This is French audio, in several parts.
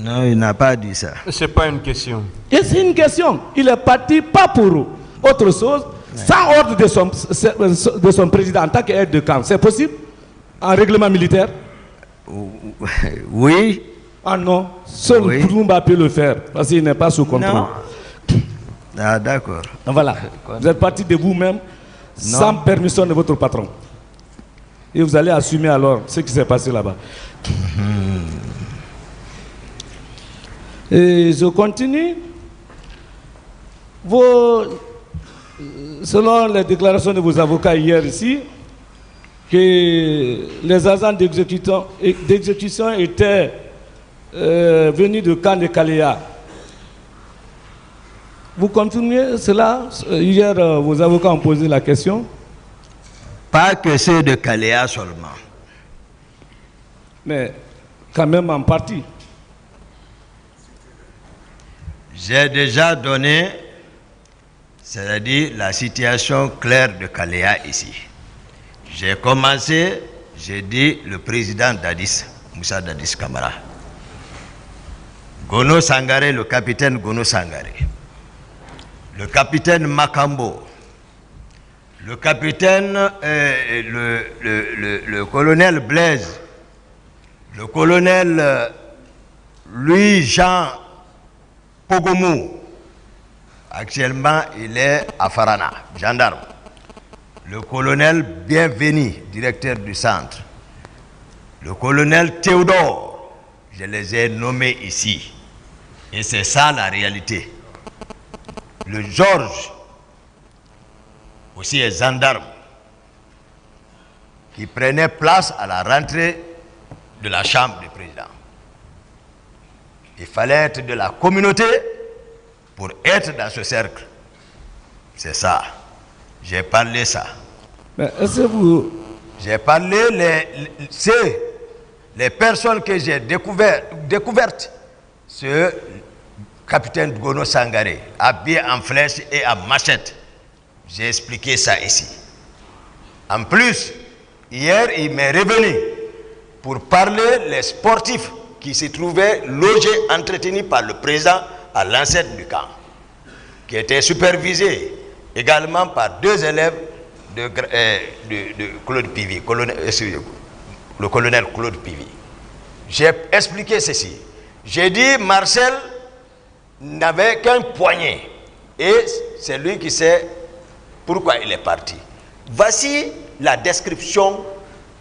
Non, il n'a pas dit ça. C'est pas une question. Et c'est une question. Il est parti pas pour autre chose, sans ordre de son président en tant qu'aide de camp. C'est possible? En règlement militaire? Oui. Ah non, seul Oui. Koulumba peut le faire, parce qu'il n'est pas sous contrôle. Non. Ah, d'accord. Voilà. Vous êtes parti de vous-même, sans permission de votre patron. Et vous allez assumer alors ce qui s'est passé là-bas. Et je continue. Selon les déclarations de vos avocats hier ici, que les agents d'exécution étaient venus de camp de Kaléa. Vous confirmez cela? Hier, vos avocats ont posé la question. Pas que ceux de Kaléa seulement. Mais quand même en partie. J'ai déjà donné, c'est-à-dire la situation claire de Kaléa ici. J'ai commencé, j'ai dit le président d'Addis, Moussa Dadis Camara. Gono Sangaré, le capitaine Gono Sangaré. Le capitaine Makambo. Le capitaine, le colonel Blaise. Le colonel Louis-Jean Pogomou. Actuellement, il est à Farana, gendarme. Le colonel Bienvenu, directeur du centre. Le colonel Théodore, je les ai nommés ici. Et c'est ça la réalité. Le Georges, aussi est gendarme, qui prenait place à la rentrée de la chambre du président. Il fallait être de la communauté pour être dans ce cercle. C'est ça. J'ai parlé ça. Mais est-ce que vous... J'ai parlé les personnes que j'ai découvertes. Ce capitaine Gono Sangaré, habillé en flèche et en machette. J'ai expliqué ça ici. En plus, hier, il m'est revenu pour parler les sportifs qui se trouvaient logés, entretenus par le président à l'ancêtre du camp, qui étaient supervisés également par deux élèves de Claude Pivy, le colonel Claude Pivy. J'ai expliqué ceci. J'ai dit Marcel n'avait qu'un poignet et c'est lui qui sait pourquoi il est parti. Voici la description.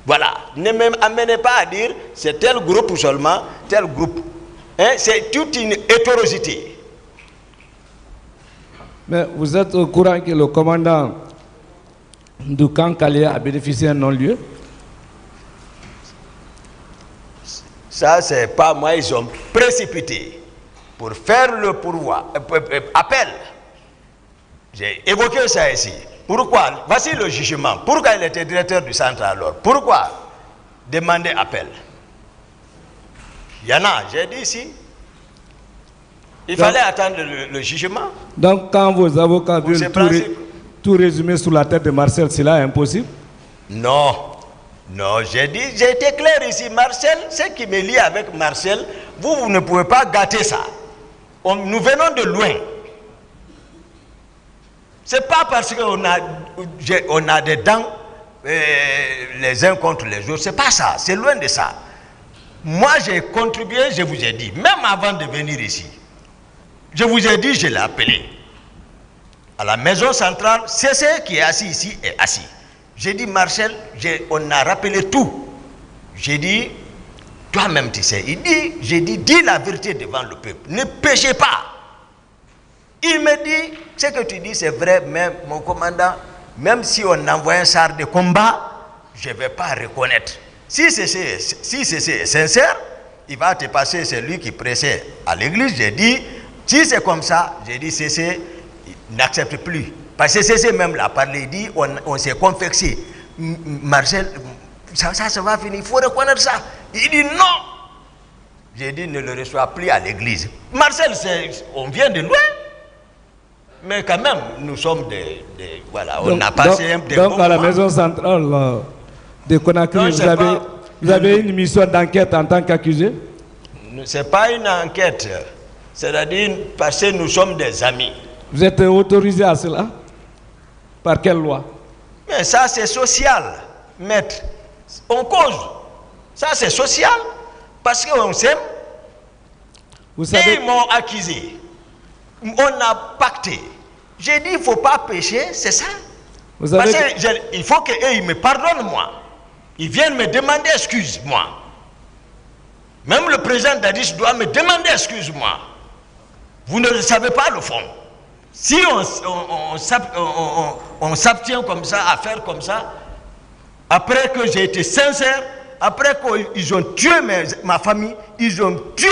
Voilà. Ne m'amenez pas à dire c'est tel groupe seulement, tel groupe. Hein? C'est toute une hétérogénéité. Mais vous êtes au courant que le commandant du camp Kaléa a bénéficié d'un non-lieu? Ça, c'est pas moi, ils ont précipité pour faire le appel. J'ai évoqué ça ici. Pourquoi? Voici le jugement. Pourquoi il était directeur du centre alors? Pourquoi demander appel? Il y en a, j'ai dit ici. Il fallait attendre le jugement. Donc, quand vos avocats veulent tout résumer sous la tête de Marcel, c'est là impossible? Non. Non, j'ai été clair ici. Marcel, ce qui me lie avec Marcel, vous ne pouvez pas gâter ça. Nous venons de loin. C'est pas parce qu'on a des dents les uns contre les autres. C'est pas ça. C'est loin de ça. Moi, j'ai contribué, je vous ai dit, même avant de venir ici. Je vous ai dit, je l'ai appelé. À la maison centrale, c'est ce qui est assis ici est assis. J'ai dit, Marcel, on a rappelé tout. J'ai dit, toi-même tu sais. J'ai dit, dis la vérité devant le peuple. Ne péchez pas. Il me dit, ce que tu dis c'est vrai, même mon commandant, même si on envoie un char de combat, je ne vais pas reconnaître. Si c'est sincère, il va te passer celui qui prêchait à l'église. J'ai dit, si c'est comme ça, j'ai dit, CC n'accepte plus. Parce que CC même l'a parlé, il dit, on s'est confecté. Marcel, ça va finir, il faut reconnaître ça. Il dit non. J'ai dit, ne le reçois plus à l'église. Marcel, on vient de loin. Mais quand même, nous sommes voilà, on a passé un des donc moments. À la maison centrale de Conakry, vous avez une mission d'enquête en tant qu'accusé? Ce n'est pas une enquête. C'est-à-dire parce que nous sommes des amis. Vous êtes autorisé à cela? Par quelle loi? Mais ça, c'est social, maître. On cause. Ça, c'est social. Parce qu'on s'aime. Vous savez... Ils m'ont accusé. On a pacté. J'ai dit, il ne faut pas pécher, c'est ça. Vous savez parce que il faut qu'ils me pardonnent, moi. Ils viennent me demander excuse, moi. Même le président Dadis doit me demander excuse, moi. Vous ne le savez pas, le fond. Si on s'abstient comme ça, à faire comme ça, après que j'ai été sincère, après qu'ils ont tué ma famille, ils ont tué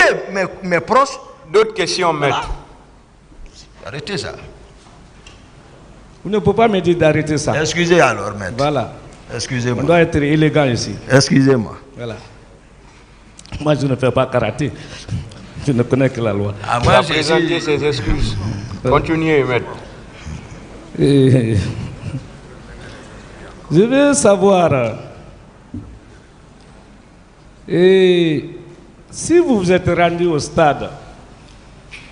mes proches. D'autres questions, maître. Voilà. Arrêtez ça. Vous ne pouvez pas me dire d'arrêter ça. Excusez alors, maître. Voilà. Excusez-moi. On doit être élégant ici. Excusez-moi. Voilà. Moi, je ne fais pas karaté. Je ne connais que la loi. Ah, Moi, j'ai présenté ses excuses. Continuez, maître. Et je veux savoir, et si vous vous êtes rendu au stade,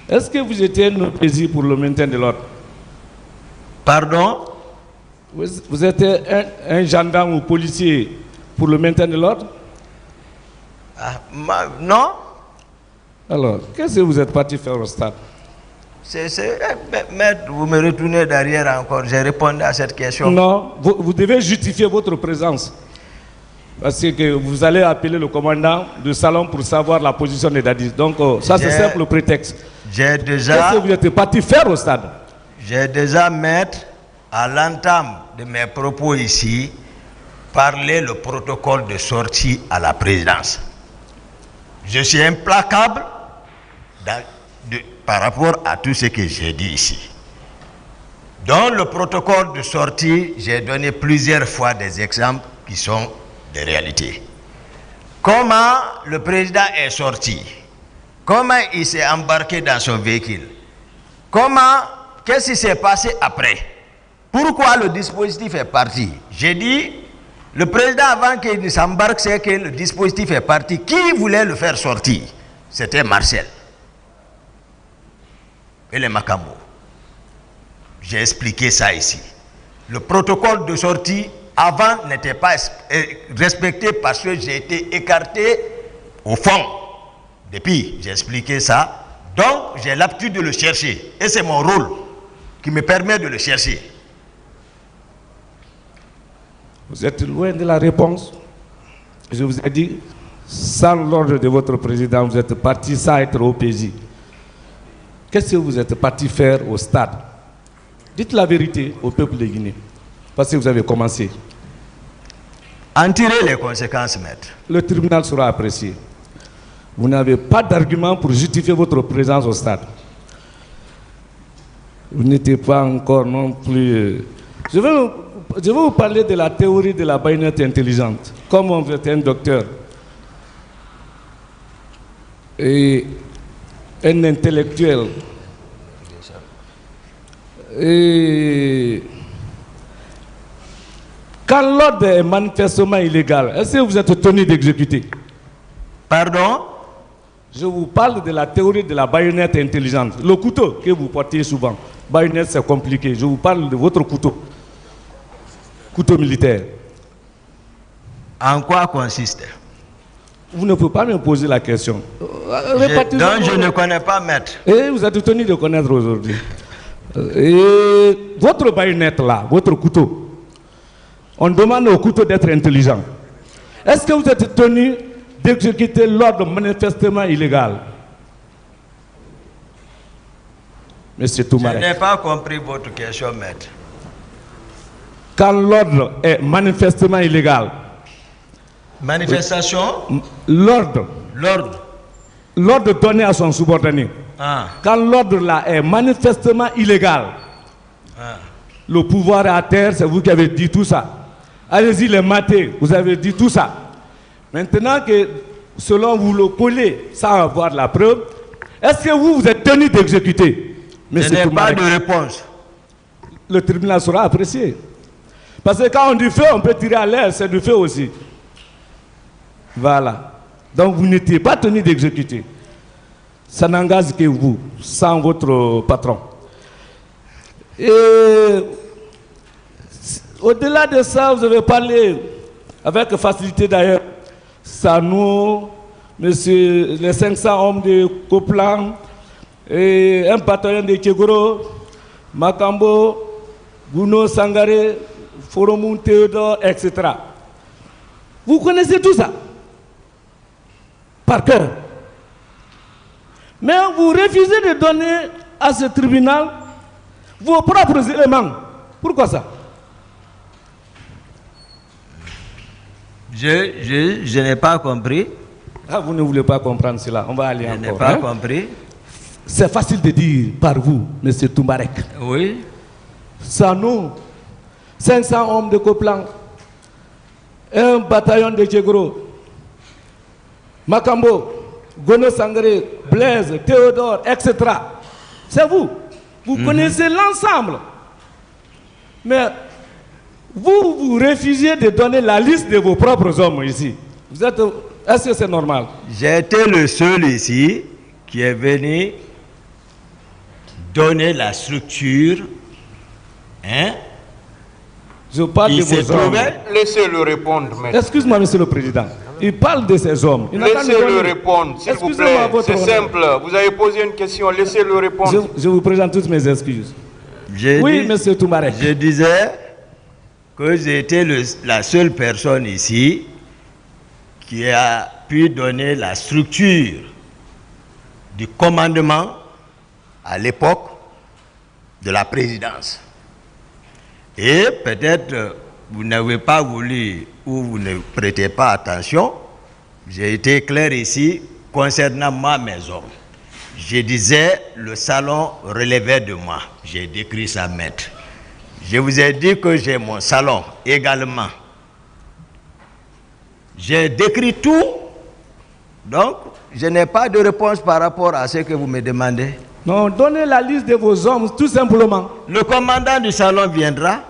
est-ce que vous étiez un plaisir pour le maintien de l'ordre? Pardon? Vous êtes un gendarme ou policier pour le maintien de l'ordre? Ah, non. Alors, qu'est-ce que vous êtes parti faire au stade? Maître, vous me retournez derrière encore. J'ai répondu à cette question. Non, vous devez justifier votre présence. Parce que vous allez appeler le commandant du salon pour savoir la position des Dadis. Donc, ça, c'est simple prétexte. J'ai déjà... Qu'est-ce que vous êtes parti faire au stade? J'ai déjà, maître, à l'entame de mes propos ici, parlé le protocole de sortie à la présidence. Je suis implacable par rapport à tout ce que j'ai dit ici. Dans le protocole de sortie, j'ai donné plusieurs fois des exemples qui sont des réalités. Comment le président est sorti? Comment il s'est embarqué dans son véhicule? Qu'est-ce qui s'est passé après? Pourquoi le dispositif est parti? J'ai dit, le président avant qu'il s'embarque, c'est que le dispositif est parti. Qui voulait le faire sortir? C'était Marcel et les Makambo. J'ai expliqué ça ici. Le protocole de sortie avant n'était pas respecté parce que j'ai été écarté au fond. Depuis, j'ai expliqué ça. Donc, j'ai l'habitude de le chercher. Et c'est mon rôle qui me permet de le chercher. Vous êtes loin de la réponse. Je vous ai dit, sans l'ordre de votre président, vous êtes parti sans être au pays. Qu'est-ce que vous êtes parti faire au stade? Dites la vérité au peuple de Guinée. Parce que vous avez commencé. En tirer les conséquences, maître. Le tribunal sera apprécié. Vous n'avez pas d'argument pour justifier votre présence au stade. Vous n'étiez pas encore non plus... Je vais vous parler de la théorie de la baïonnette intelligente. Comme vous êtes un docteur et un intellectuel, et quand l'ordre est manifestement illégal, est-ce que vous êtes tenu d'exécuter? Pardon? Je vous parle de la théorie de la baïonnette intelligente. Le couteau que vous portez souvent. Baïonnette, c'est compliqué. Je vous parle de votre couteau. Couteau militaire. En quoi consiste? Vous ne pouvez pas me poser la question. Donc je ne connais pas, maître. Et vous êtes tenu de connaître aujourd'hui. Et votre baïonnette là, votre couteau, on demande au couteau d'être intelligent. Est-ce que vous êtes tenu d'exécuter l'ordre manifestement illégal? Monsieur Toumarek. Je n'ai pas compris votre question, maître. Quand l'ordre est manifestement illégal. Manifestation? L'ordre. L'ordre. L'ordre donné à son subordonné. Ah. Quand l'ordre là est manifestement illégal, le pouvoir est à terre, c'est vous qui avez dit tout ça. Allez-y les mater, vous avez dit tout ça. Maintenant que, selon vous le collez sans avoir la preuve, est-ce que vous êtes tenu d'exécuter? Je n'ai pas de réponse. Le tribunal sera apprécié. Parce que quand on dit feu, on peut tirer à l'air, c'est du feu aussi. Voilà. Donc vous n'étiez pas tenu d'exécuter. Ça n'engage que vous, sans votre patron. Et au-delà de ça, vous avez parlé avec facilité d'ailleurs. Sano, monsieur, les 500 hommes de Coplan, et un bataillon de Tchegoro, Makambo, Gouno Sangare, Foromoun Théodore, etc. Vous connaissez tout ça par cœur. Mais vous refusez de donner à ce tribunal vos propres éléments. Pourquoi ça? Je n'ai pas compris. Ah, vous ne voulez pas comprendre cela. On va aller encore. Je n'ai pas compris. C'est facile de dire par vous, M. Toumbarek. Oui. Sans nous, 500 hommes de Coplan, un bataillon de Tchegoro, Makambo, Gono Sangare, Blaise, Théodore, etc. C'est vous. Vous connaissez l'ensemble. Mais vous refusez de donner la liste de vos propres hommes ici. Est-ce que c'est normal? J'ai été le seul ici qui est venu donner la structure. Hein? Je parle de vos hommes. Laissez-le répondre, maître. Excuse-moi, monsieur le président. Il parle de ces hommes. Laissez-le répondre, s'il vous plaît. C'est simple. Vous avez posé une question, laissez-le répondre. Je vous présente toutes mes excuses. Oui, monsieur Toumarek. Je disais que j'étais la seule personne ici qui a pu donner la structure du commandement à l'époque de la présidence. Et peut-être vous n'avez pas voulu ou vous ne prêtez pas attention. J'ai été clair ici concernant moi, mes hommes. Je disais le salon relevait de moi. J'ai décrit ça, maître. Je vous ai dit que j'ai mon salon également. J'ai décrit tout. Donc, je n'ai pas de réponse par rapport à ce que vous me demandez. Non, donnez la liste de vos hommes, tout simplement. Le commandant du salon viendra?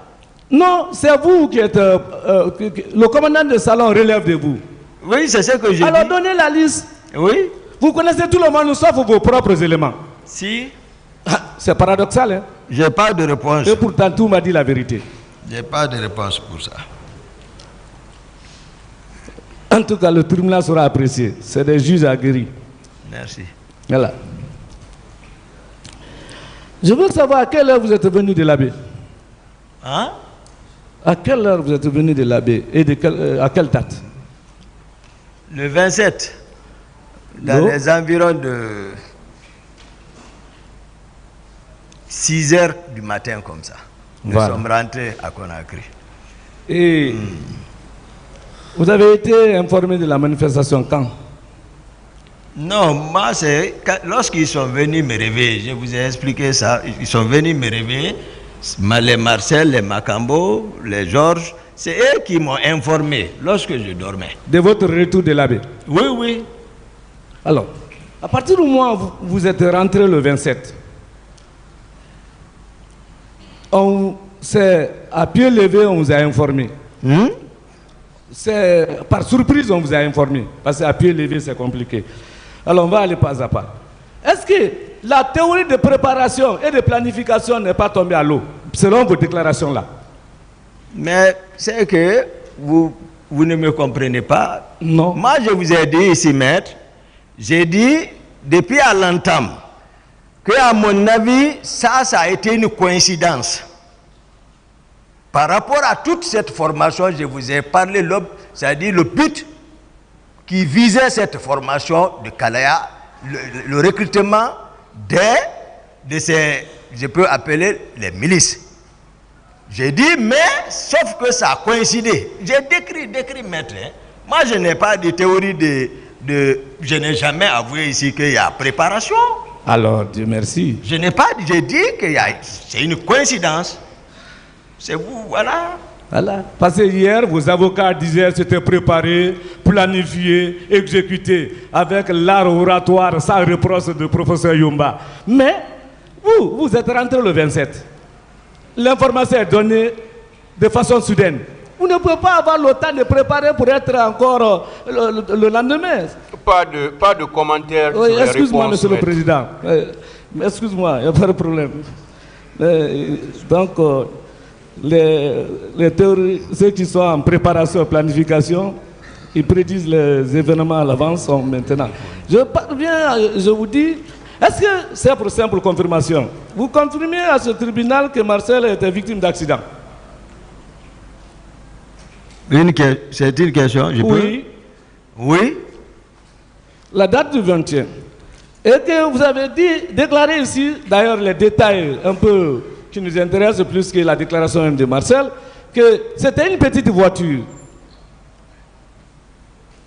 Non, c'est vous qui êtes... le commandant du salon relève de vous. Oui, c'est ce que je dis. Alors, donnez la liste. Oui. Vous connaissez tout le monde, sauf vos propres éléments. Si. C'est paradoxal, hein? Je n'ai pas de réponse. Et pourtant, tout m'a dit la vérité. Je n'ai pas de réponse pour ça. En tout cas, le tribunal sera apprécié. C'est des juges aguerris. Merci. Voilà. Je veux savoir à quelle heure vous êtes venu de l'abbé. Hein? À quelle heure vous êtes venu de l'abbé et à quelle date? Le 27. Dans les environs de 6 heures du matin comme ça. Nous sommes rentrés à Conakry. Et vous avez été informé de la manifestation quand? Non, moi c'est lorsqu'ils sont venus me réveiller, je vous ai expliqué ça, ils sont venus me réveiller, les Marcel, les Makambo, les Georges, c'est eux qui m'ont informé lorsque je dormais. De votre retour de l'abbé? Oui, oui. Alors, à partir du moment où vous êtes rentré le 27, c'est à pied levé, on vous a informé. C'est par surprise, on vous a informé. Parce qu'à pied levé, c'est compliqué. Alors, on va aller pas à pas. Est-ce que la théorie de préparation et de planification n'est pas tombée à l'eau, selon vos déclarations là? Mais c'est que vous ne me comprenez pas. Non. Moi, je vous ai dit ici, maître, j'ai dit depuis à l'entame que, à mon avis, ça a été une coïncidence. Par rapport à toute cette formation, je vous ai parlé, c'est-à-dire le but qui visait cette formation de Kalaya, le recrutement de ces, je peux appeler les milices. J'ai dit, mais sauf que ça a coïncidé. J'ai décrit, maître. Hein. Moi, je n'ai pas de théorie je n'ai jamais avoué ici qu'il y a préparation. Alors, Dieu merci. Je n'ai pas, j'ai dit que c'est une coïncidence. C'est vous, voilà. Voilà. Parce que hier, vos avocats disaient que c'était préparé, planifié, exécuté, avec l'art oratoire sans reproche de professeur Yumba. Mais, vous êtes rentré le 27. L'information est donnée de façon soudaine. Vous ne pouvez pas avoir le temps de préparer pour être encore le lendemain. pas de commentaires Oui, sur les excuse-moi, réponses, Monsieur le maître. Président. Excuse-moi, il n'y a pas de problème. Donc, les théories, ceux qui sont en préparation et planification, ils prédisent les événements à l'avance, sont maintenant. Je vous dis, est-ce que c'est pour simple confirmation? Vous confirmez à ce tribunal que Marcel était victime d'accident? C'est une question, je peux? Oui. Oui. La date du 21. Et que vous avez déclaré ici, d'ailleurs les détails un peu qui nous intéressent plus que la déclaration même de Marcel, que c'était une petite voiture.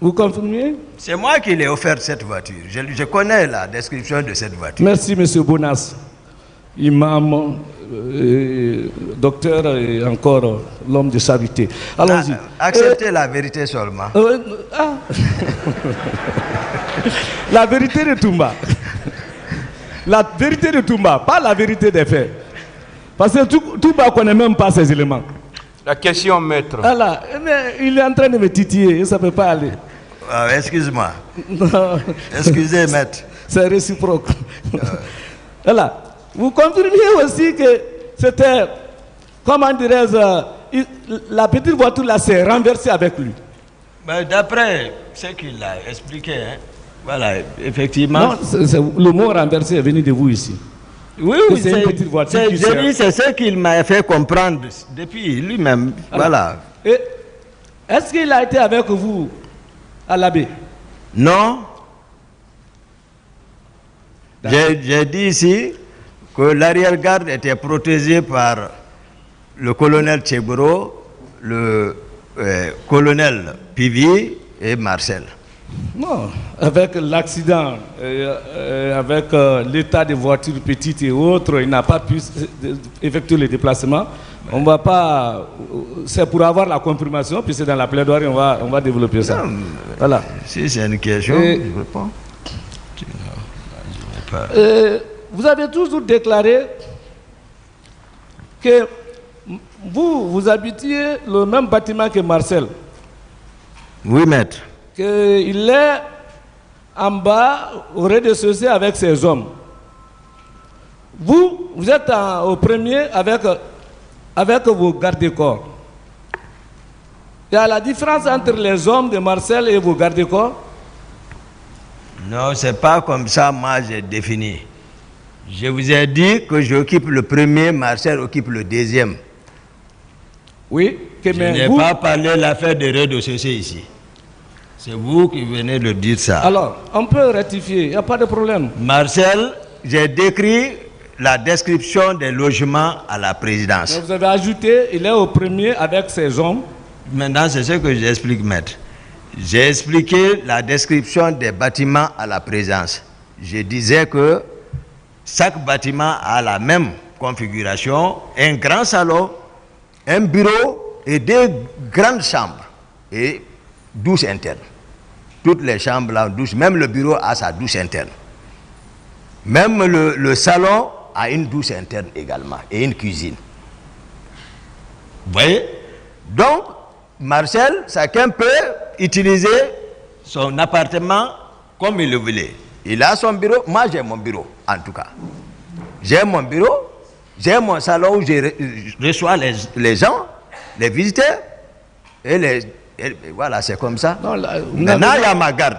Vous confirmez? C'est moi qui l'ai offert cette voiture. Je connais la description de cette voiture. Merci, Monsieur Bonas. Imam, docteur et encore l'homme de charité. Allons-y. Acceptez la vérité seulement. La vérité de Toumba. La vérité de Toumba, pas la vérité des faits. Parce que Toumba ne connaît même pas ces éléments. La question, maître. Voilà, il est en train de me titiller, ça ne peut pas aller. Excuse-moi. Excusez, maître. C'est réciproque. Voilà. Vous confirmez aussi que c'était, comment dirais-je, la petite voiture là s'est renversée avec lui. D'après ce qu'il a expliqué, hein, voilà, effectivement. Non, le mot renversé est venu de vous ici. Oui, c'est une petite voiture. C'est ce qu'il m'a fait comprendre depuis lui-même. Voilà. Est-ce qu'il a été avec vous à l'abbé? Non. J'ai dit ici que l'arrière-garde était protégée par le colonel Tchebro, le colonel Pivi et Marcel. Non, avec l'accident, avec l'état des voitures petites et autres, il n'a pas pu effectuer le déplacement. On va pas. C'est pour avoir la confirmation, puis c'est dans la plaidoirie, on va développer ça. Non, voilà. Si c'est une question, je réponds. Vous avez toujours déclaré que vous habitiez le même bâtiment que Marcel. Oui, maître. Qu'il est en bas, au rez-de-chaussée avec ses hommes. Vous êtes au premier avec vos gardes-corps. Il y a la différence entre les hommes de Marcel et vos gardes-corps? Non, c'est pas comme ça, moi j'ai défini. Je vous ai dit que j'occupe le premier, Marcel occupe le deuxième. Oui, je n'ai pas parlé de l'affaire de rez-de-chaussée ici. C'est vous qui venez de dire ça. Alors, on peut rectifier, il n'y a pas de problème. Marcel, j'ai décrit la description des logements à la présidence. Mais vous avez ajouté, il est au premier avec ses hommes. Maintenant, c'est ce que j'explique, maître. J'ai expliqué la description des bâtiments à la présidence. Je disais que chaque bâtiment a la même configuration, un grand salon, un bureau et deux grandes chambres et douche interne. Toutes les chambres ont douche, même le bureau a sa douche interne. Même le salon a une douche interne également et une cuisine. Vous voyez? Donc, Marcel, chacun peut utiliser son appartement comme il le voulait. Il a son bureau, moi j'ai mon bureau en tout cas. J'ai mon bureau, j'ai mon salon où je reçois les gens, les visiteurs, et voilà, c'est comme ça. Non, maintenant, il y a ma garde.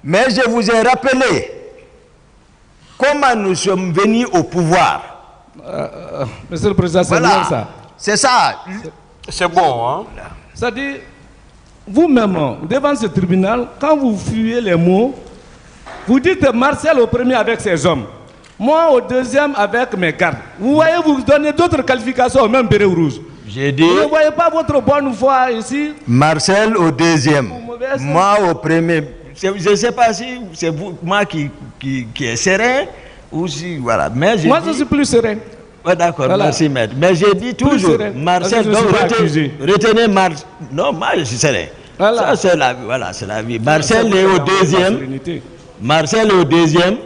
Mais je vous ai rappelé comment nous sommes venus au pouvoir. Monsieur le Président, c'est bien ça. C'est ça. C'est bon, hein? C'est-à-dire, vous-même, devant ce tribunal, quand vous fuyez les mots, vous dites Marcel au premier avec ses hommes, moi au deuxième avec mes gardes. Vous voyez, vous donnez d'autres qualifications au même béret rouge. J'ai dit. Vous ne voyez pas votre bonne foi ici? Marcel au deuxième, moi au premier. Je ne sais pas si c'est moi qui est serein ou si, voilà. Mais moi, je suis plus serein. Ouais, d'accord, voilà. Merci, maître. Mais j'ai dit toujours, Marcel, donc retenez Marcel. Non, moi, je suis serein. Voilà. Ça, c'est la vie. Voilà, c'est la vie. Marcel est au deuxième. Marcel est au deuxième.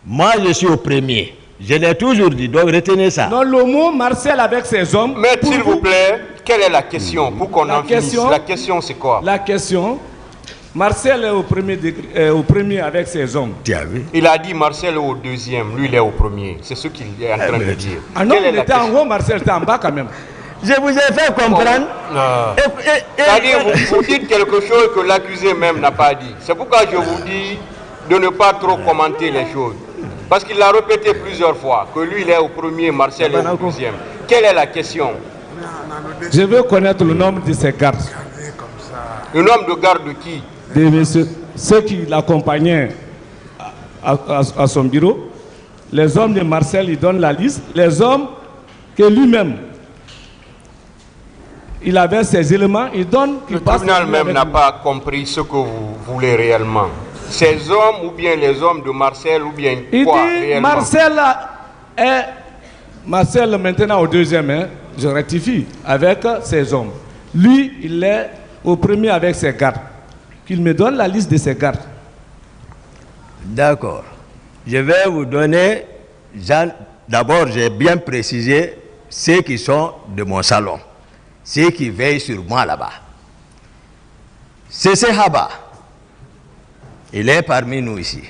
Moi, je suis au premier. Je l'ai toujours dit, donc retenez ça. Non, le mot Marcel avec ses hommes. Mais s'il vous plaît, quelle est la question pour qu'on en finisse? La question, c'est quoi? La question, Marcel est au premier avec ses hommes. Tu as vu? Il a dit Marcel est au deuxième, lui il est au premier. C'est ce qu'il est en train de dire. Ah non, il était en haut, Marcel était en bas quand même. Je vous ai fait comprendre. C'est-à-dire, vous dites quelque chose que l'accusé même n'a pas dit. C'est pourquoi je vous dis de ne pas trop commenter les choses. Parce qu'il l'a répété plusieurs fois, que lui il est au premier, Marcel est au deuxième. Quelle est la question? Je veux connaître le nombre de ses gardes. Le nombre de gardes de qui? Ceux qui l'accompagnaient à son bureau. Les hommes de Marcel, il donne la liste. Les hommes que lui-même, il avait ses éléments, il donne... Le tribunal même n'a pas compris ce que vous voulez réellement. Ces hommes ou bien les hommes de Marcel ou bien il quoi dit, réellement? Marcel maintenant au deuxième, hein, je rectifie, avec ses hommes. Lui, il est au premier avec ses gardes. Qu'il me donne la liste de ses gardes. D'accord. Je vais vous donner, d'abord j'ai bien précisé ceux qui sont de mon salon, ceux qui veillent sur moi là-bas. C'est Haba. Il est parmi nous ici.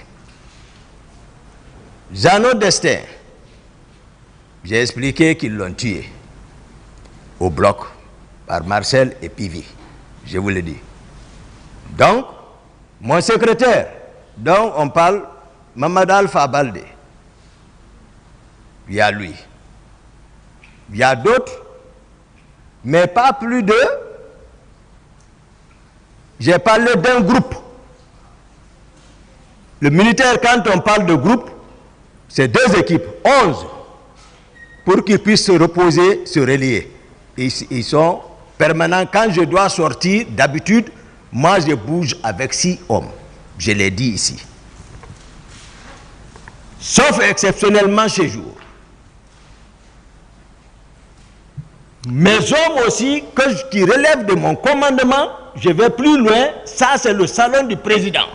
Jeannot Destin, j'ai expliqué qu'ils l'ont tué au bloc par Marcel et Pivi. Je vous le dis. Donc, mon secrétaire, dont on parle, Mamad Alpha Baldé, il y a lui. Il y a d'autres, mais pas plus de... J'ai parlé d'un groupe. Le militaire, quand on parle de groupe, c'est 2 équipes, 11, pour qu'ils puissent se reposer, se relier. Ils sont permanents. Quand je dois sortir, d'habitude, moi je bouge avec 6 hommes. Je l'ai dit ici. Sauf exceptionnellement chez jour. Mes hommes aussi, qui relèvent de mon commandement, je vais plus loin, ça c'est le salon du président.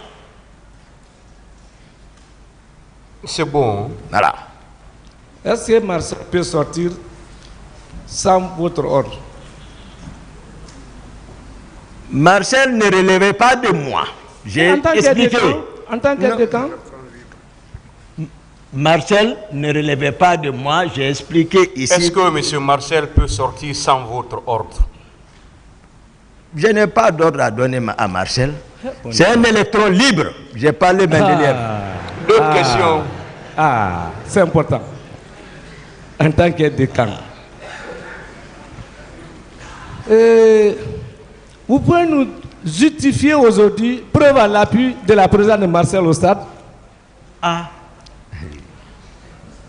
C'est bon. Voilà. Est-ce que Marcel peut sortir sans votre ordre? Marcel ne relevait pas de moi. J'ai expliqué. En tant qu'aide de camp? Marcel ne relevait pas de moi, j'ai expliqué ici. Est-ce que M. Marcel peut sortir sans votre ordre? Je n'ai pas d'ordre à donner à Marcel. C'est un électron libre. J'ai parlé Mendeleev. D'autres questions? Ah, c'est important. En tant qu'aide de camp. Vous pouvez nous justifier aujourd'hui, preuve à l'appui de la présence de Marcel au stade? Ah.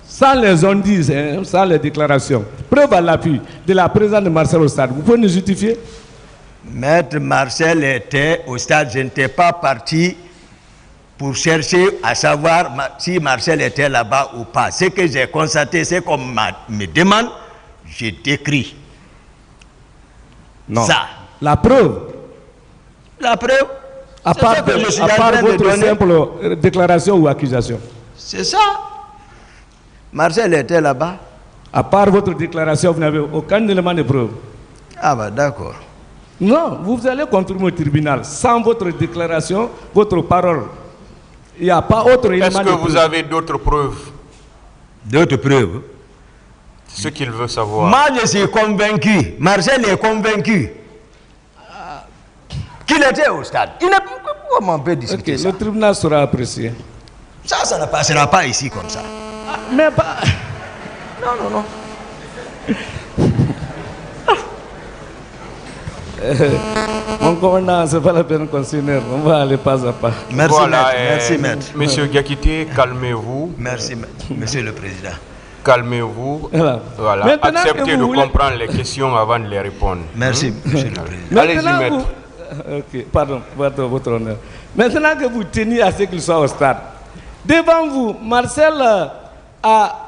Sans les ondises, hein, sans les déclarations. Preuve à l'appui de la présence de Marcel au stade. Vous pouvez nous justifier? Maître Marcel était au stade. Je n'étais pas parti pour chercher à savoir si Marcel était là-bas ou pas. Ce que j'ai constaté, c'est qu'on me demande, je décris. Non. Ça. La preuve? La preuve? À part votre simple déclaration ou accusation? C'est ça. Marcel était là-bas. À part votre déclaration, vous n'avez aucun élément de preuve? Ah bah d'accord. Non, vous allez confirmer au tribunal. Sans votre déclaration, votre parole, il n'y a pas autre élément de preuve. Est-ce que vous avez d'autres preuves? D'autres preuves? C'est ce qu'il veut savoir. Moi, je suis convaincu. Marcel est convaincu qu'il était au stade. Il n'a pas... Comment on peut discuter ça? Le tribunal sera apprécié. Ça ne passera pas ici comme ça. Ah, mais pas... Non. Mon commandant, c'est pas la peine qu'on s'énerve. On va aller pas à pas. Merci, voilà, maître. Merci, maître. Monsieur Gakité, calmez-vous. Merci, monsieur le président. Calmez-vous. Voilà. Maintenant Acceptez de comprendre les questions avant de les répondre. Merci, monsieur le président. Allez-y, maître. Ok, pardon, votre honneur. Maintenant que vous tenez à ce qu'il soit au stade, devant vous, Marcel a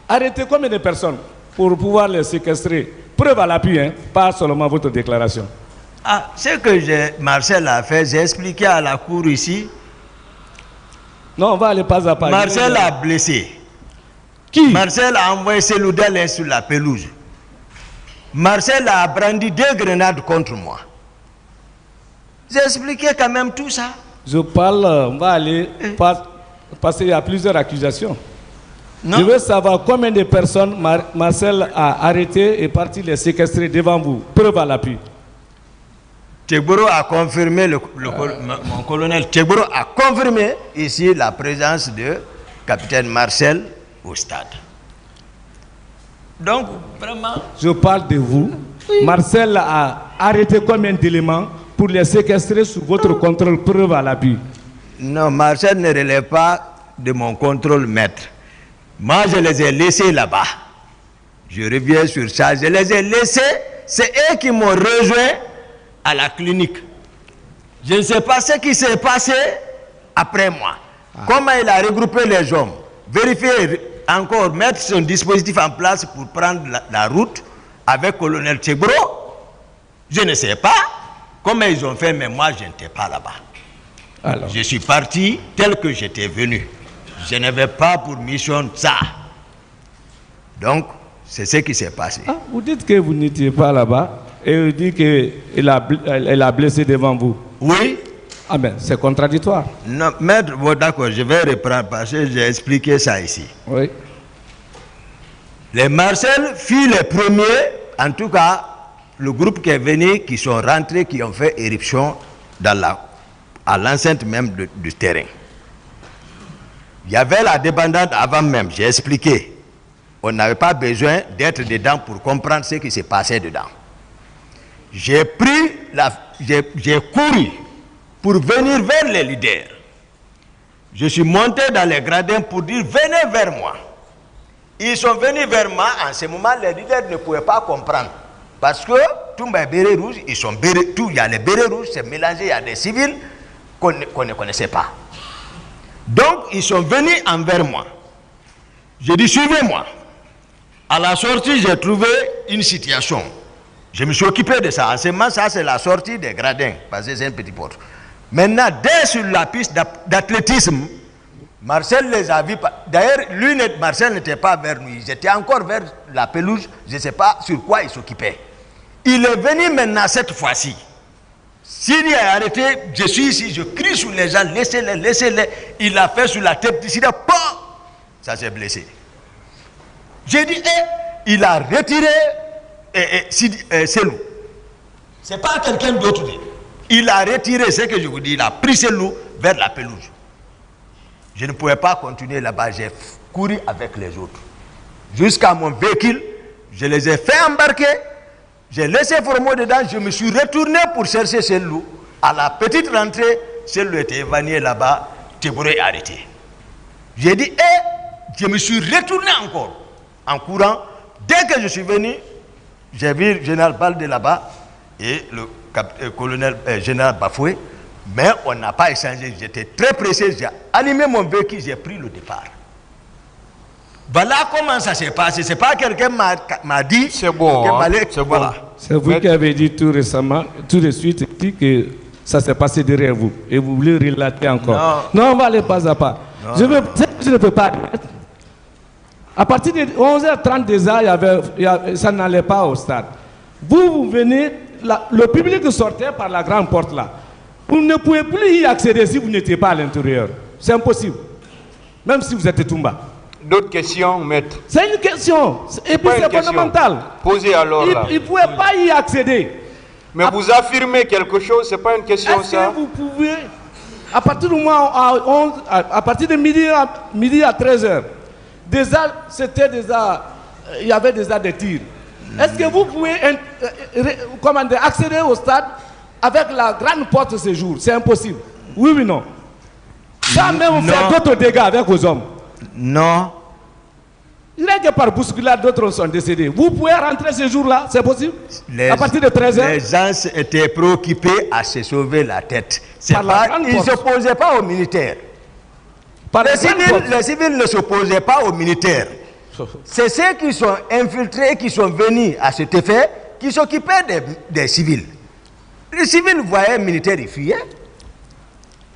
arrêté combien de personnes pour pouvoir les séquestrer? Preuve à l'appui, hein, pas seulement votre déclaration. Ah, ce que Marcel a fait, j'ai expliqué à la cour ici. Non, on va aller pas à pas. Marcel a blessé. Qui? Marcel a envoyé Seloudel sur la pelouse. Marcel a brandi 2 grenades contre moi. J'ai expliqué quand même tout ça. Je parle, on va aller, parce qu'il y a plusieurs accusations. Non. Je veux savoir combien de personnes Marcel a arrêté et parti les séquestrer devant vous. Preuve à l'appui. Tegboro a confirmé, mon colonel Tegboro a confirmé ici la présence de capitaine Marcel au stade. Donc, vraiment... Je parle de vous. Oui. Marcel a arrêté combien d'éléments pour les séquestrer sous votre contrôle, preuve à l'appui? Non, Marcel ne relève pas de mon contrôle, maître. Moi, je les ai laissés là-bas. Je reviens sur ça. Je les ai laissés. C'est eux qui m'ont rejoint à la clinique. Je ne sais pas ce qui s'est passé après moi. Comment il a regroupé les hommes. Vérifier encore, mettre son dispositif en place pour prendre la route avec colonel Tegboro. Je ne sais pas comment ils ont fait, mais moi, je n'étais pas là-bas. Je suis parti tel que j'étais venu. Je n'avais pas pour mission ça. Donc, c'est ce qui s'est passé. Ah, vous dites que vous n'étiez pas là-bas et vous dites qu'elle a blessé devant vous. Oui. Ah ben, c'est contradictoire. Non, maître, bon, d'accord, je vais reprendre parce que j'ai expliqué ça ici. Oui. Les Marcel furent les premiers, en tout cas, le groupe qui est venu, qui sont rentrés, qui ont fait éruption à l'enceinte même du terrain. Il y avait la débandade avant même, j'ai expliqué. On n'avait pas besoin d'être dedans pour comprendre ce qui s'est passé dedans. J'ai couru pour venir vers les leaders. Je suis monté dans les gradins pour dire venez vers moi. Ils sont venus vers moi. En ce moment, les leaders ne pouvaient pas comprendre. Parce que tout les bérets rouges, il y a les bérets rouges, c'est mélangé, il y a des civils qu'on ne connaissait pas. Donc, ils sont venus envers moi. J'ai dit, suivez-moi. À la sortie, j'ai trouvé une situation. Je me suis occupé de ça. En ce moment, ça, c'est la sortie des gradins, parce que c'est une petite porte. Maintenant, dès sur la piste d'athlétisme, Marcel les a vus. D'ailleurs, Marcel n'était pas vers nous. Ils étaient encore vers la pelouse. Je ne sais pas sur quoi ils s'occupaient. Il est venu maintenant cette fois-ci. S'il est arrêté, je suis ici, je crie sur les gens, laissez-les, laissez-les. Il a fait sur la tête d'ici là, ça s'est blessé. J'ai dit, il a retiré Selou. Ce n'est pas quelqu'un d'autre. Il a retiré ce que je vous dis, il a pris Selou vers la pelouse. Je ne pouvais pas continuer là-bas, j'ai couru avec les autres. Jusqu'à mon véhicule, je les ai fait embarquer. J'ai laissé Formo dedans, je me suis retourné pour chercher Selou. À la petite rentrée, Selou était évanoui là-bas, Tegboro est arrêté. J'ai dit, je me suis retourné encore, en courant. Dès que je suis venu, j'ai vu le général Balde là-bas et le colonel général Bafoué, mais on n'a pas échangé. J'étais très pressé, j'ai allumé mon véhicule, j'ai pris le départ. Voilà comment ça s'est passé. C'est pas quelqu'un m'a dit. C'est bon. C'est voilà. C'est vous qui avez dit tout récemment, tout de suite, que ça s'est passé derrière vous. Et vous voulez relater encore. Non, on va aller pas à pas. Je ne peux pas. À partir de 11h30 déjà, ça n'allait pas au stade. Vous venez, le public sortait par la grande porte là. Vous ne pouvez plus y accéder si vous n'étiez pas à l'intérieur. C'est impossible. Même si vous êtes Toumba. D'autres questions, maître? C'est une question. Et puis c'est fondamental. Posez alors là. Il ne pouvait pas y accéder. Mais vous affirmez quelque chose, c'est pas une question ça? Est-ce que vous pouvez, à partir du moment à partir de midi à 13h, déjà, il y avait déjà des tirs. Est-ce que vous pouvez accéder au stade avec la grande porte de séjour? C'est impossible. Oui ou non? Ça même fait d'autres dégâts avec vos hommes. Non. Rien que par bousculade, d'autres sont décédés. Vous pouvez rentrer ce jour-là, c'est possible? À partir de 13h? Les gens étaient préoccupés à se sauver la tête. Ils ne s'opposaient pas aux militaires. Les civils ne s'opposaient pas aux militaires. C'est ceux qui sont infiltrés, qui sont venus à cet effet, qui s'occupaient des civils. Les civils voyaient les militaires, ils fuyaient.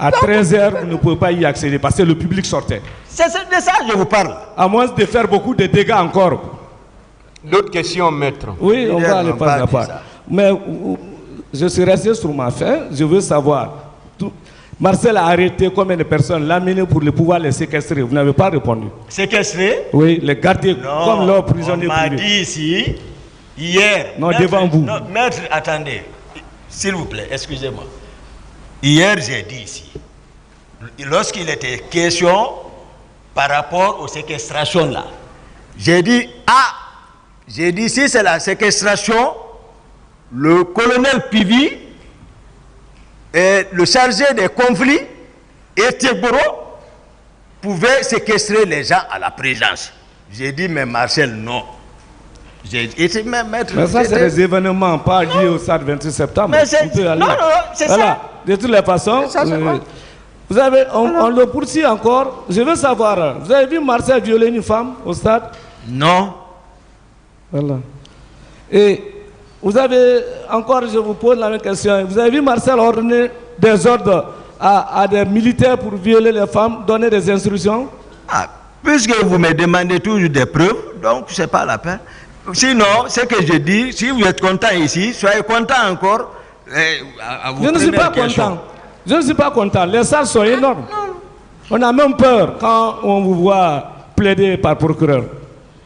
À 13h, vous ne pouvez pas y accéder parce que le public sortait. C'est de ça que je vous parle. À moins de faire beaucoup de dégâts encore. D'autres questions, maître? Oui, on va aller pas à pas. Mais je suis resté sur ma faim, je veux savoir. Marcel a arrêté combien de personnes, l'a amené pour pouvoir les séquestrer. Vous n'avez pas répondu. Séquestrer? Oui, les garder comme leurs prisonniers privés. On m'a dit ici, hier... Non, devant vous. Non, maître, attendez. S'il vous plaît, excusez-moi. Hier, j'ai dit ici, lorsqu'il était question par rapport aux séquestrations là, j'ai dit, si c'est la séquestration, le colonel Pivi et le chargé des conflits et Teboro pouvaient séquestrer les gens à la présence. J'ai dit, mais Marcel, non. Mais ça, c'est des événements pas liés au stade 28 septembre. Mais c'est ça. De toutes les façons, vous avez, on le poursuit encore. Je veux savoir, vous avez vu Marcel violer une femme au stade? Non. Voilà. Et vous avez, encore, je vous pose la même question, vous avez vu Marcel ordonner des ordres à des militaires pour violer les femmes, donner des instructions? Puisque vous me demandez toujours des preuves, donc c'est pas la peine. Sinon, ce que je dis, si vous êtes content ici, soyez content encore. Je ne suis pas content. Je ne suis pas content. Les salles sont énormes. On a même peur quand on vous voit plaider par procureur.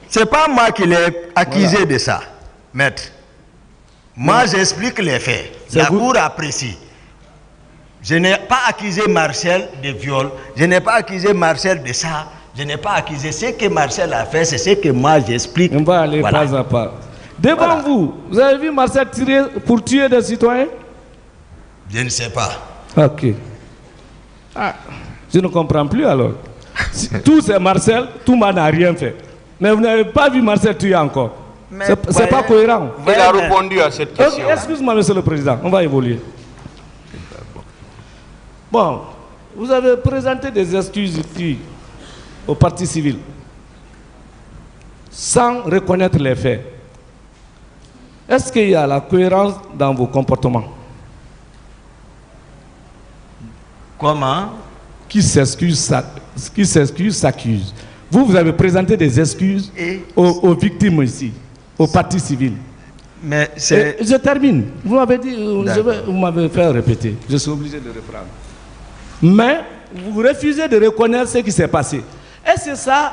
C'est pas moi qui l'ai accusé de ça, maître. Moi, j'explique les faits. La Cour apprécie. Je n'ai pas accusé Marcel de viol. Je n'ai pas accusé Marcel de ça. Je n'ai pas accusé. Ce que Marcel a fait, c'est ce que moi j'explique. On va aller pas à pas. Devant vous, vous avez vu Marcel tirer pour tuer des citoyens? Je ne sais pas. Ok. Je ne comprends plus alors. Tout c'est Marcel, tout le monde n'a rien fait. Mais vous n'avez pas vu Marcel tuer encore. C'est pas cohérent. Il a répondu à cette question. Excuse-moi, monsieur le président, on va évoluer. Bon, vous avez présenté des excuses ici au parti civil sans reconnaître les faits. Est-ce qu'il y a la cohérence dans vos comportements? Comment? Qui s'excuse s'accuse. Vous avez présenté des excuses aux victimes ici, au parti civil. Mais c'est... Je termine. Vous m'avez dit, vous m'avez fait répéter. Je suis obligé de reprendre. Mais vous refusez de reconnaître ce qui s'est passé. Est-ce que ça,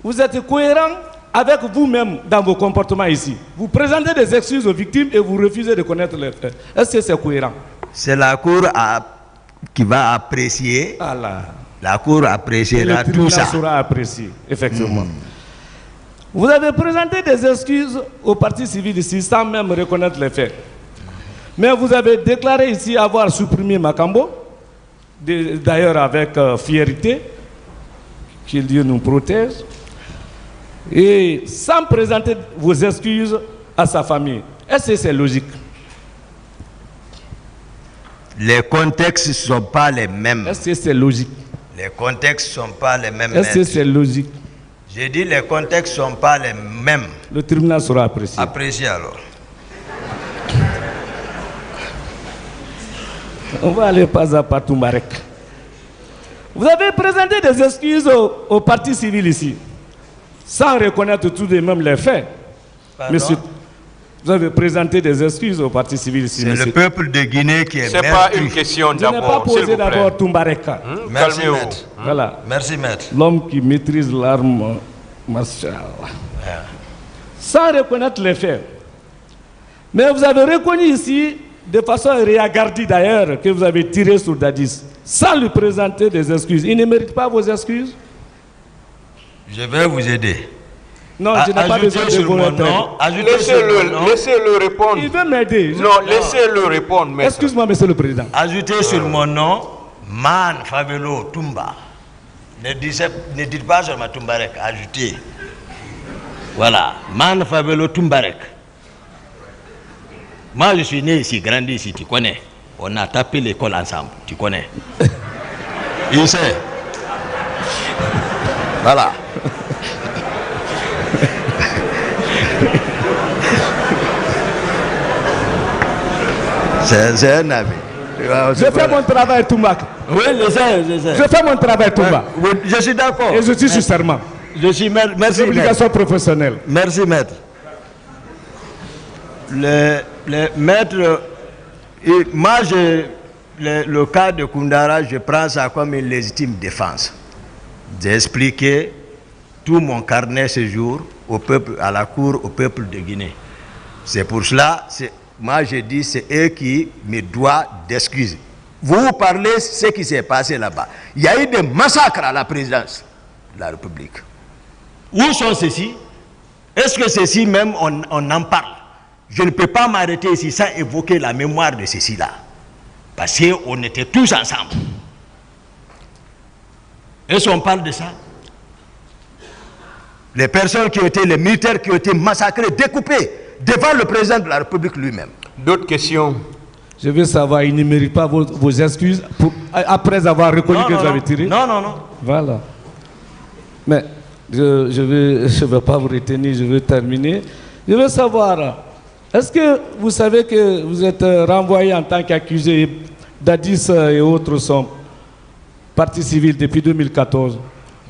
vous êtes cohérent avec vous-même dans vos comportements ici? Vous présentez des excuses aux victimes et vous refusez de reconnaître les faits. Est-ce que c'est cohérent? C'est la Cour qui va apprécier. La Cour appréciera tout ça. Le tribunal sera apprécié, effectivement. Vous avez présenté des excuses au parti civil ici sans même reconnaître les faits. Mais vous avez déclaré ici avoir supprimé Makambo, d'ailleurs avec fierté, que Dieu nous protège, et sans présenter vos excuses à sa famille. Est-ce que c'est logique? Les contextes ne sont pas les mêmes. Est-ce que c'est logique? Les contextes ne sont pas les mêmes. Est-ce que c'est logique? J'ai dit les contextes ne sont pas les mêmes. Le tribunal sera apprécié. Apprécié alors. On va aller pas à pas Toumbarek. Vous avez présenté des excuses au parti civil ici, sans reconnaître tout de même les faits. Monsieur, vous avez présenté des excuses au parti civil ici. C'est le peuple de Guinée qui est... C'est pas une question d'abord. Je n'ai pas posé d'abord Toumbareka. Merci, maître. Voilà. Merci, maître. L'homme qui maîtrise l'arme martiale. Sans reconnaître les faits. Mais vous avez reconnu ici, de façon réagardie d'ailleurs, que vous avez tiré sur Dadis, sans lui présenter des excuses. Il ne mérite pas vos excuses? Je vais vous aider. Non, je n'ai pas besoin de vous répondre. Laissez-le répondre. Il veut m'aider. Non, laissez-le répondre, maître. Excuse-moi, monsieur le président. Ajoutez sur mon nom, Man Favelo Toumba. Ne dites pas seulement Toumbarek, ajoutez. Voilà, Man Favelo Toumbarek. Moi, je suis né ici, grandi ici, tu connais. On a tapé l'école ensemble, tu connais. Il sait. Voilà. C'est un ami. Je fais mon travail, Toumbak. Oui, je sais. Je fais mon travail, Toumba. Oui, je suis d'accord. Et je suis sur serment. Je suis maître. Merci, obligation professionnelle. Merci, maître. Le maître Et moi, le cas de Koundara, je prends ça comme une légitime défense. J'ai expliqué tout mon carnet ce jour au peuple, à la cour, au peuple de Guinée. C'est pour cela, moi je dis, c'est eux qui me doivent d'excuses. Vous parlez de ce qui s'est passé là-bas. Il y a eu des massacres à la présidence de la République. Où sont ceux-ci? Est-ce que ceux-ci même, on en parle? Je ne peux pas m'arrêter ici sans évoquer la mémoire de ceux-ci-là. Parce qu'on était tous ensemble. Est-ce qu'on parle de ça? Les personnes qui ont été, les militaires qui ont été massacrés, découpés devant le président de la République lui-même. D'autres questions? Je veux savoir, il ne mérite pas vos excuses après avoir reconnu que vous avez tiré? Non. Voilà. Mais je vais pas vous retenir, je veux terminer. Je veux savoir, est-ce que vous savez que vous êtes renvoyé en tant qu'accusé? Dadis et autres sont partie civile depuis 2014.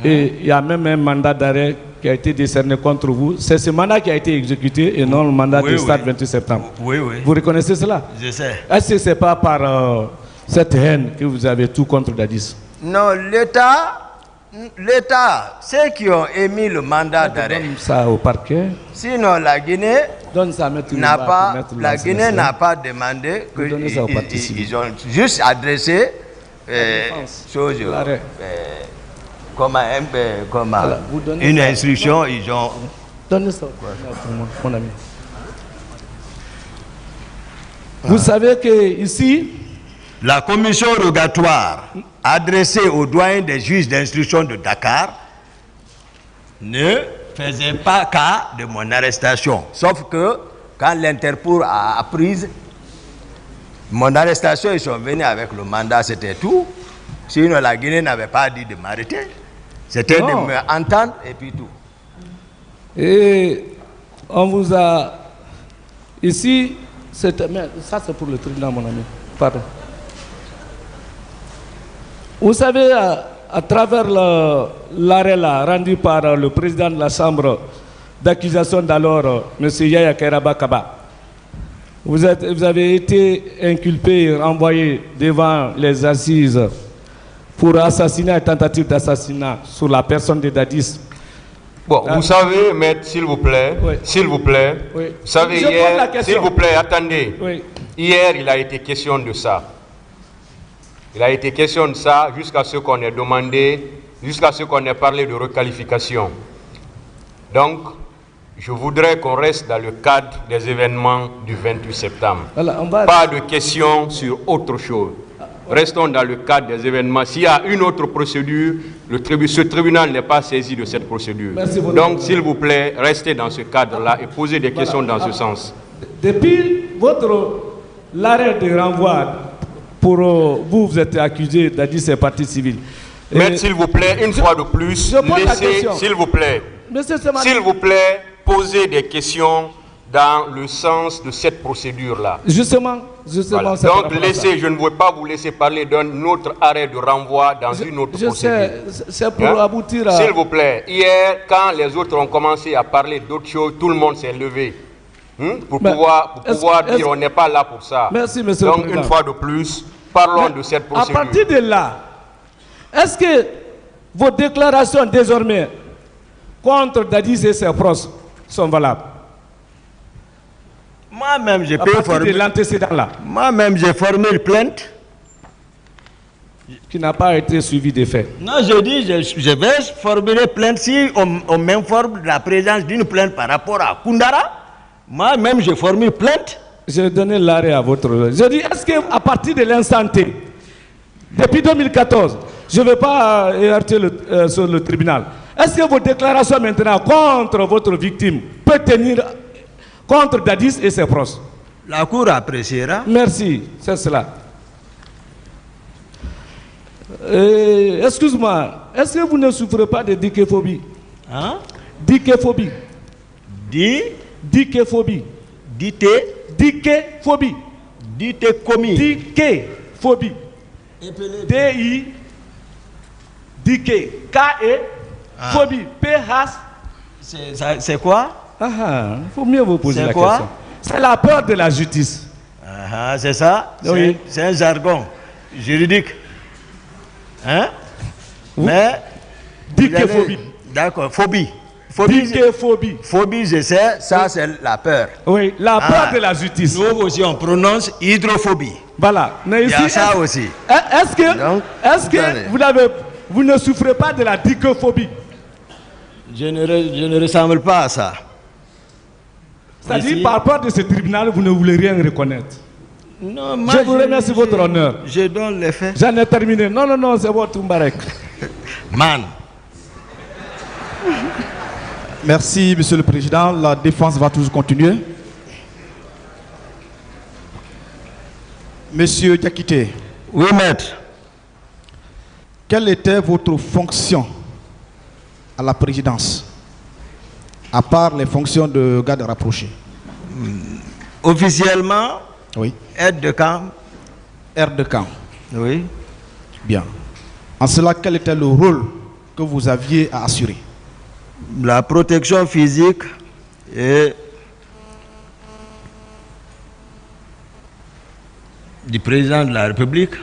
Et il y a même un mandat d'arrêt qui a été décerné contre vous. C'est ce mandat qui a été exécuté et non le mandat du stade 28 septembre. Oui. Vous reconnaissez cela? Je sais. Est-ce que ce n'est pas par cette haine que vous avez tout contre Dadis? Non, l'État, ceux qui ont émis le mandat d'arrêt. Donne ça au parquet. Sinon, la Guinée Donne ça à Guinée n'a pas demandé que ils ont juste adressé une instruction, ils ont... Donnez ça mon ami. Vous savez que ici, la commission rogatoire adressée aux doyens des juges d'instruction de Dakar ne faisait pas cas de mon arrestation. Sauf que quand l'Interpol a appris mon arrestation, ils sont venus avec le mandat, c'était tout. Sinon la Guinée n'avait pas dit de m'arrêter. C'était de me entendre et puis tout. Et on vous a... Ici, mais ça c'est pour le tribunal, mon ami. Pardon. Vous savez, à travers l'arrêt là, rendu par le président de la chambre d'accusation d'alors, M. Yaya Kairaba Kaba, vous avez été inculpé et renvoyé devant les assises pour assassinat et tentative d'assassinat sur la personne de Dadis. Bon, vous savez, maître, s'il vous plaît, oui. Vous savez, hier, s'il vous plaît, attendez. Oui. Hier, il a été question de ça. Il a été question de ça jusqu'à ce qu'on ait demandé, jusqu'à ce qu'on ait parlé de requalification. Donc, je voudrais qu'on reste dans le cadre des événements du 28 septembre. Pas de questions sur autre chose. Restons dans le cadre des événements. S'il y a une autre procédure, ce tribunal n'est pas saisi de cette procédure. Donc, s'il vous plaît, restez dans ce cadre-là et posez des questions dans ce sens. Depuis l'arrêt de renvoi, pour vous êtes accusé d'Adis et partie civile. Mais s'il vous plaît, une fois de plus, laissez, s'il vous plaît, posez des questions dans le sens de cette procédure-là. Justement. Voilà. Donc, je ne veux pas vous laisser parler d'un autre arrêt de renvoi dans une autre procédure. C'est pour aboutir à... S'il vous plaît, hier, quand les autres ont commencé à parler d'autres choses, tout le monde s'est levé. Pour pouvoir dire on n'est pas là pour ça. Merci, monsieur Donc, le Président. une fois de plus, parlons de cette procédure. À partir de là, est-ce que vos déclarations désormais contre Dadis et ses proches sont valables? Moi-même, j'ai formé plainte qui n'a pas été suivi des faits. Non, je dis, je vais formuler plainte si on m'informe de la présence d'une plainte par rapport à Koundara. Moi-même, j'ai formé plainte. Je vais donner l'arrêt à votre... Je dis, est-ce qu'à partir de l'instant T, depuis 2014, je ne vais pas heurter sur le tribunal, est-ce que vos déclarations maintenant contre votre victime peuvent tenir contre Dadis et ses proches? La Cour appréciera. Merci, c'est cela. Excuse-moi, est-ce que vous ne souffrez pas de dicéphobie? Hein? Dicéphobie. Dicéphobie. Dicéphobie. Dicéphobie. D-I. Dicé. K-E. Phobie. P-H. C'est quoi? Il faut mieux vous poser la question. C'est la peur de la justice. C'est ça? Oui. C'est un jargon juridique. Hein? Mais... Diképhobie. D'accord, phobie. Diképhobie. Phobie, je sais, ça c'est la peur. Oui, la peur de la justice. Nous aussi, on prononce hydrophobie. Voilà. Mais Il y a ici, ça aussi. Est-ce Donc, que vous ne souffrez pas de la diképhobie? Je ne ressemble pas à ça. C'est-à-dire, par rapport de ce tribunal, vous ne voulez rien reconnaître. Non, moi, Je vous remercie votre honneur. Je donne les faits. J'en ai terminé. Non, c'est votre Mbarek. Man. Merci, Monsieur le Président. La défense va toujours continuer. Monsieur Diakité. Oui, maître. Quelle était votre fonction à la présidence, à part les fonctions de garde rapproché? Officiellement, Oui. aide de camp. Aide de camp. Oui. Bien. En cela, quel était le rôle que vous aviez à assurer? La protection physique et du président de la République.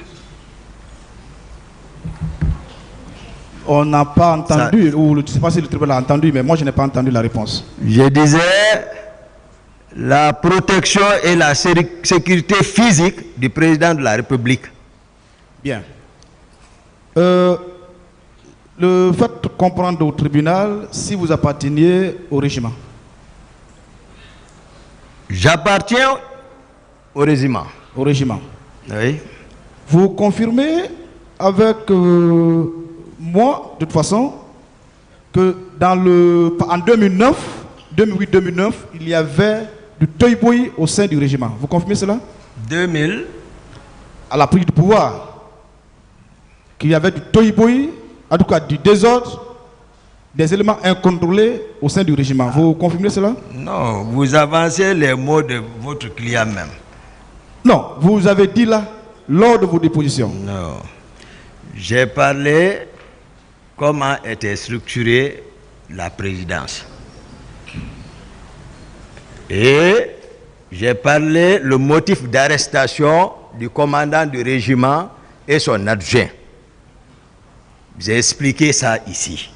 On n'a pas entendu, ou je ne sais pas si le tribunal a entendu, mais moi je n'ai pas entendu la réponse. Je disais la protection et la sécurité physique du président de la République. Bien. Le fait de comprendre au tribunal si vous apparteniez au régiment. J'appartiens au régiment. Au régiment. Oui. Vous confirmez avec moi, de toute façon, que en 2009, 2008-2009, il y avait du toy-boy au sein du régiment. Vous confirmez cela? 2000. À la prise du pouvoir, qu'il y avait du toy-boy, en tout cas du désordre, des éléments incontrôlés au sein du régiment. Vous confirmez cela? Non, vous avancez les mots de votre client même. Non, vous avez dit là, lors de vos dépositions. Non. J'ai parlé comment était structurée la présidence. Et j'ai parlé le motif d'arrestation du commandant du régiment et son adjoint. J'ai expliqué ça ici.